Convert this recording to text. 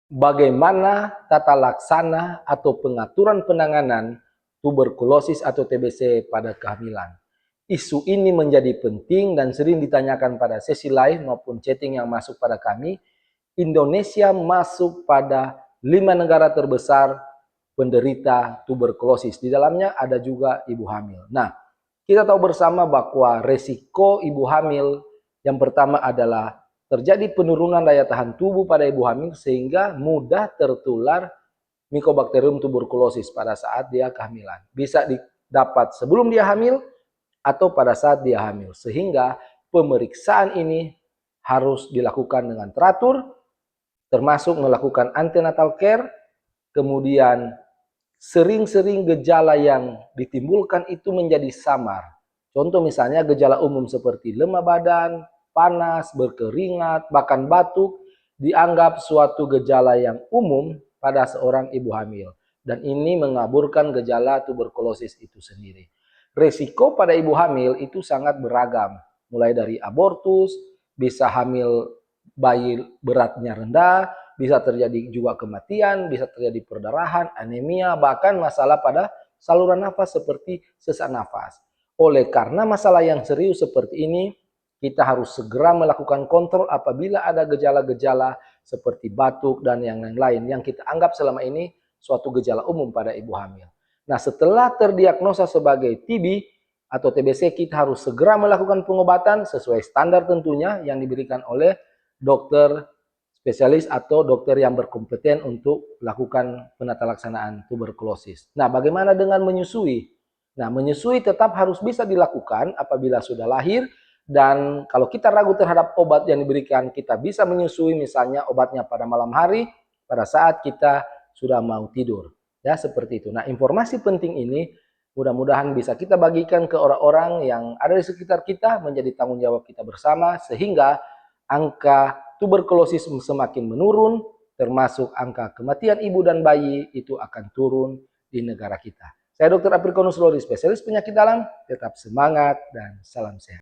bagaimana tata laksana atau pengaturan penanganan tuberkulosis atau TBC pada kehamilan. Isu ini menjadi penting dan sering ditanyakan pada sesi live maupun chatting yang masuk pada kami. Indonesia masuk pada 5 negara terbesar penderita tuberkulosis. Di dalamnya ada juga ibu hamil. Nah, kita tahu bersama bahwa resiko ibu hamil yang pertama adalah terjadi penurunan daya tahan tubuh pada ibu hamil sehingga mudah tertular Mycobacterium tuberculosis pada saat dia kehamilan. Bisa didapat sebelum dia hamil atau pada saat dia hamil. Sehingga pemeriksaan ini harus dilakukan dengan teratur, termasuk melakukan antenatal care, kemudian sering-sering gejala yang ditimbulkan itu menjadi samar. Contoh misalnya gejala umum seperti lemah badan, panas, berkeringat, bahkan batuk, dianggap suatu gejala yang umum pada seorang ibu hamil. Dan ini mengaburkan gejala tuberkulosis itu sendiri. Resiko pada ibu hamil itu sangat beragam. Mulai dari abortus, bisa hamil bayi beratnya rendah, bisa terjadi juga kematian, bisa terjadi perdarahan, anemia, bahkan masalah pada saluran nafas seperti sesak nafas. Oleh karena masalah yang serius seperti ini, kita harus segera melakukan kontrol apabila ada gejala-gejala seperti batuk dan yang lain-lain yang kita anggap selama ini suatu gejala umum pada ibu hamil. Nah, setelah terdiagnosa sebagai TB atau TBC, kita harus segera melakukan pengobatan sesuai standar tentunya yang diberikan oleh dokter spesialis atau dokter yang berkompeten untuk melakukan penata laksanaan tuberkulosis. Nah, bagaimana dengan menyusui? Nah, menyusui tetap harus bisa dilakukan apabila sudah lahir, dan kalau kita ragu terhadap obat yang diberikan, kita bisa menyusui misalnya obatnya pada malam hari, pada saat kita sudah mau tidur. Ya, seperti itu. Nah, informasi penting ini mudah-mudahan bisa kita bagikan ke orang-orang yang ada di sekitar kita, menjadi tanggung jawab kita bersama, sehingga angka tuberkulosis semakin menurun, termasuk angka kematian ibu dan bayi itu akan turun di negara kita. Saya Dr. Aprikono Sulori, spesialis penyakit dalam. Tetap semangat dan salam sehat.